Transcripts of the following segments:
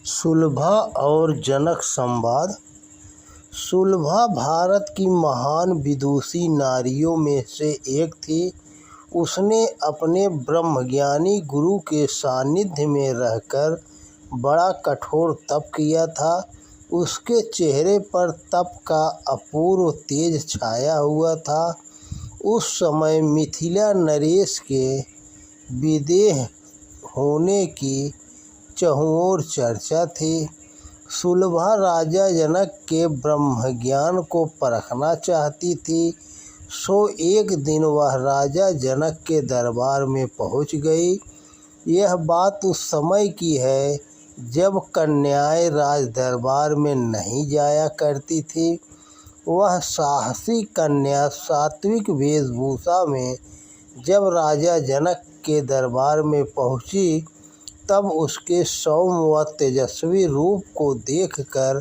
सुलभा और जनक संवाद। सुलभा भारत की महान विदुषी नारियों में से एक थी। उसने अपने ब्रह्मज्ञानी गुरु के सानिध्य में रहकर बड़ा कठोर तप किया था। उसके चेहरे पर तप का अपूर्व तेज छाया हुआ था। उस समय मिथिला नरेश के विदेह होने की चहुओर चर्चा थी। सुलभा राजा जनक के ब्रह्मज्ञान को परखना चाहती थी, सो एक दिन वह राजा जनक के दरबार में पहुंच गई। यह बात उस समय की है जब कन्याएं राज दरबार में नहीं जाया करती थी। वह साहसी कन्या सात्विक वेशभूषा में जब राजा जनक के दरबार में पहुंची, तब उसके सौम्य व तेजस्वी रूप को देखकर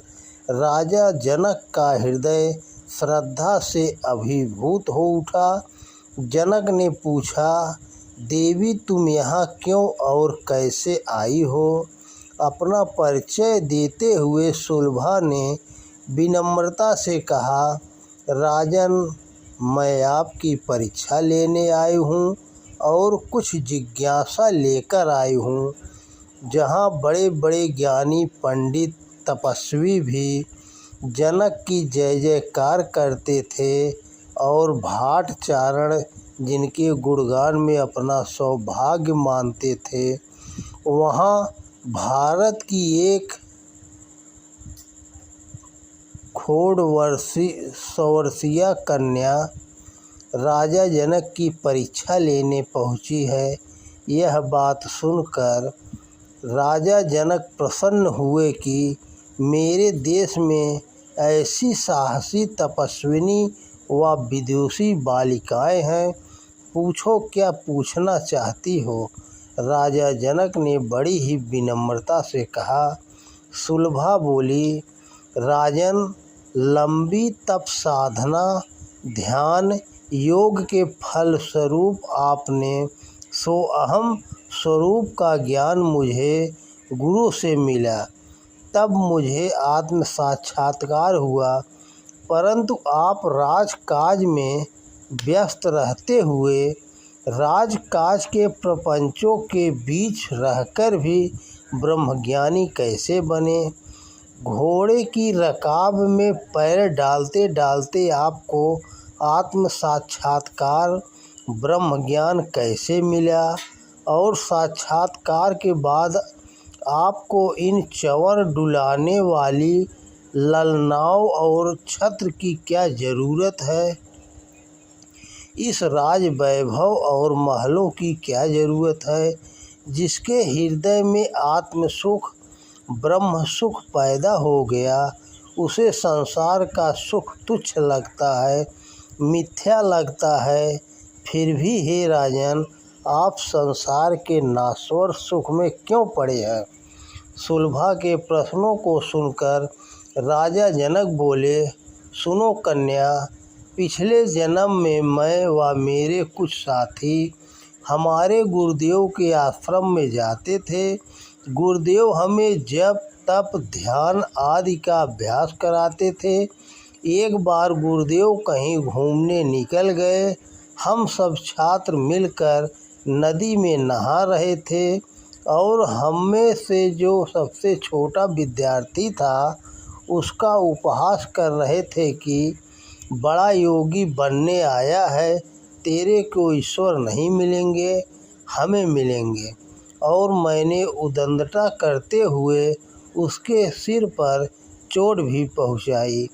राजा जनक का हृदय श्रद्धा से अभिभूत हो उठा। जनक ने पूछा, देवी तुम यहाँ क्यों और कैसे आई हो? अपना परिचय देते हुए सुलभा ने विनम्रता से कहा, राजन, मैं आपकी परीक्षा लेने आई हूँ और कुछ जिज्ञासा लेकर आई हूँ। जहाँ बड़े बड़े ज्ञानी पंडित तपस्वी भी जनक की जय जयकार करते थे और भाट चारण जिनके गुणगान में अपना सौभाग्य मानते थे, वहाँ भारत की एक सवर्षीय कन्या राजा जनक की परीक्षा लेने पहुँची है। यह बात सुनकर राजा जनक प्रसन्न हुए कि मेरे देश में ऐसी साहसी तपस्विनी व विदुषी बालिकाएं हैं। पूछो, क्या पूछना चाहती हो? राजा जनक ने बड़ी ही विनम्रता से कहा। सुलभा बोली, राजन, लंबी तप साधना, ध्यान, योग के फल स्वरूप आपने सोअहम स्वरूप का ज्ञान मुझे गुरु से मिला। तब मुझे आत्म साक्षात्कार हुआ, परंतु आप राजकाज में व्यस्त रहते हुए राजकाज के प्रपंचों के बीच रहकर भी ब्रह्मज्ञानी कैसे बने? घोड़े की रकाब में पैर डालते डालते आपको आत्म साक्षात्कार ब्रह्मज्ञान कैसे मिला? और साक्षात्कार के बाद आपको इन चंवर डुलाने वाली ललनाओं और छत्र की क्या ज़रूरत है? इस राज वैभव और महलों की क्या ज़रूरत है? जिसके हृदय में आत्म सुख ब्रह्म सुख पैदा हो गया, उसे संसार का सुख तुच्छ लगता है, मिथ्या लगता है। फिर भी हे राजन, आप संसार के नाश्वर सुख में क्यों पड़े हैं? सुलभा के प्रश्नों को सुनकर राजा जनक बोले, सुनो कन्या, पिछले जन्म में मैं व मेरे कुछ साथी हमारे गुरुदेव के आश्रम में जाते थे। गुरुदेव हमें जप तप ध्यान आदि का अभ्यास कराते थे। एक बार गुरुदेव कहीं घूमने निकल गए। हम सब छात्र मिलकर नदी में नहा रहे थे और हम में से जो सबसे छोटा विद्यार्थी था, उसका उपहास कर रहे थे कि बड़ा योगी बनने आया है, तेरे को ईश्वर नहीं मिलेंगे, हमें मिलेंगे। और मैंने उद्दंडता करते हुए उसके सिर पर चोट भी पहुंचाई।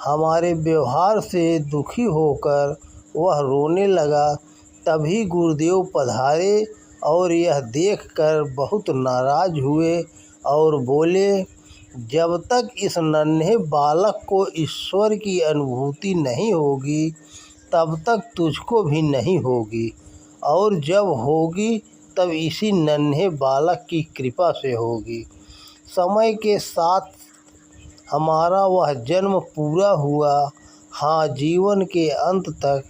हमारे व्यवहार से दुखी होकर वह रोने लगा। तभी गुरुदेव पधारे और यह देखकर बहुत नाराज हुए और बोले, जब तक इस नन्हे बालक को ईश्वर की अनुभूति नहीं होगी, तब तक तुझको भी नहीं होगी, और जब होगी तब इसी नन्हे बालक की कृपा से होगी। समय के साथ हमारा वह जन्म पूरा हुआ। हाँ, जीवन के अंत तक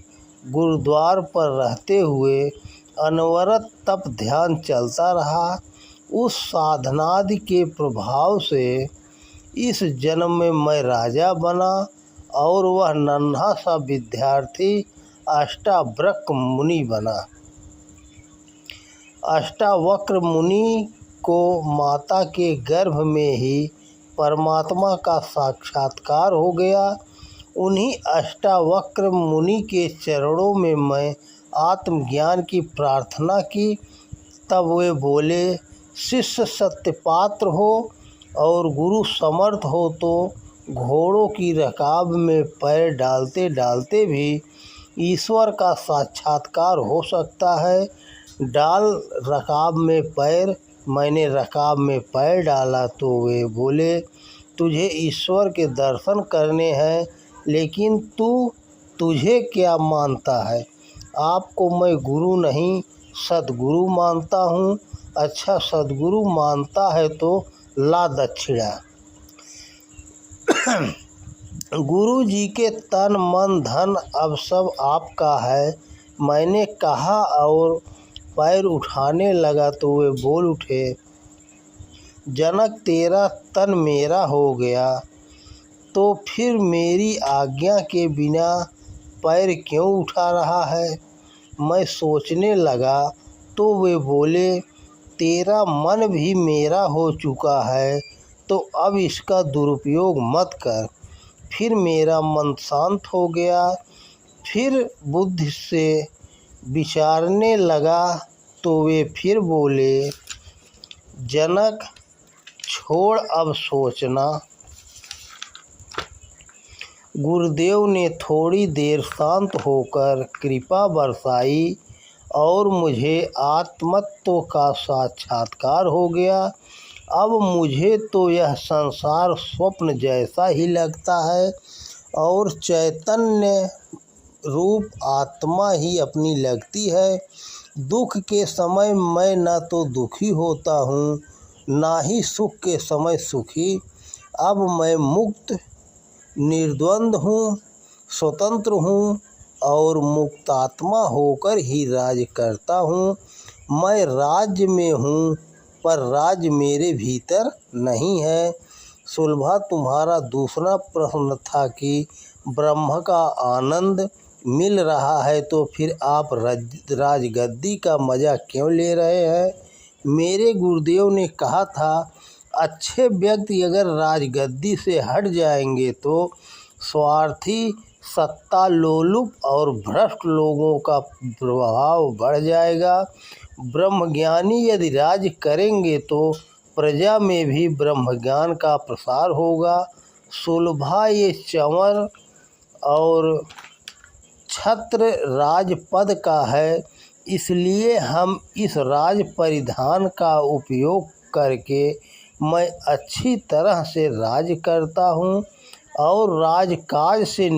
गुरुद्वार पर रहते हुए अनवरत तप ध्यान चलता रहा। उस साधनादि के प्रभाव से इस जन्म में मैं राजा बना और वह नन्हा सा विद्यार्थी अष्टावक्र मुनि बना। अष्टावक्र मुनि को माता के गर्भ में ही परमात्मा का साक्षात्कार हो गया। उन्हीं अष्टावक्र मुनि के चरणों में मैं आत्मज्ञान की प्रार्थना की। तब वे बोले, शिष्य सत्यपात्र हो और गुरु समर्थ हो तो घोड़ों की रकाब में पैर डालते डालते भी ईश्वर का साक्षात्कार हो सकता है। डाल रकाब में पैर। मैंने रकाब में पैर डाला तो वे बोले, तुझे ईश्वर के दर्शन करने हैं, लेकिन तुझे क्या मानता है? आपको मैं गुरु नहीं सद्गुरु मानता हूँ। अच्छा, सद्गुरु मानता है तो ला दक्षिणा। गुरु जी के तन मन धन अब सब आपका है, मैंने कहा और पैर उठाने लगा तो वे बोल उठे, जनक तेरा तन मेरा हो गया तो फिर मेरी आज्ञा के बिना पैर क्यों उठा रहा है? मैं सोचने लगा तो वे बोले, तेरा मन भी मेरा हो चुका है तो अब इसका दुरुपयोग मत कर। फिर मेरा मन शांत हो गया। फिर बुद्धि से विचारने लगा तो वे फिर बोले, जनक छोड़ अब सोचना। गुरुदेव ने थोड़ी देर शांत होकर कृपा बरसाई और मुझे आत्मत्व का साक्षात्कार हो गया। अब मुझे तो यह संसार स्वप्न जैसा ही लगता है और चैतन्य रूप आत्मा ही अपनी लगती है। दुख के समय मैं न तो दुखी होता हूँ, ना ही सुख के समय सुखी। अब मैं मुक्त निर्द्वंद हूँ, स्वतंत्र हूँ और मुक्तात्मा होकर ही राज करता हूँ। मैं राज्य में हूँ पर राज्य मेरे भीतर नहीं है। सुलभा, तुम्हारा दूसरा प्रश्न था कि ब्रह्म का आनंद मिल रहा है तो फिर आप राजगद्दी का मज़ा क्यों ले रहे हैं? मेरे गुरुदेव ने कहा था, अच्छे व्यक्ति अगर राजगद्दी से हट जाएंगे तो स्वार्थी, सत्ता लोलुप और भ्रष्ट लोगों का प्रभाव बढ़ जाएगा। ब्रह्मज्ञानी यदि राज करेंगे तो प्रजा में भी ब्रह्मज्ञान का प्रसार होगा। सुलभा, ये चंवर और छत्र राजपद का है, इसलिए हम इस राज परिधान का उपयोग करके मैं अच्छी तरह से राज करता हूँ और राजकाज से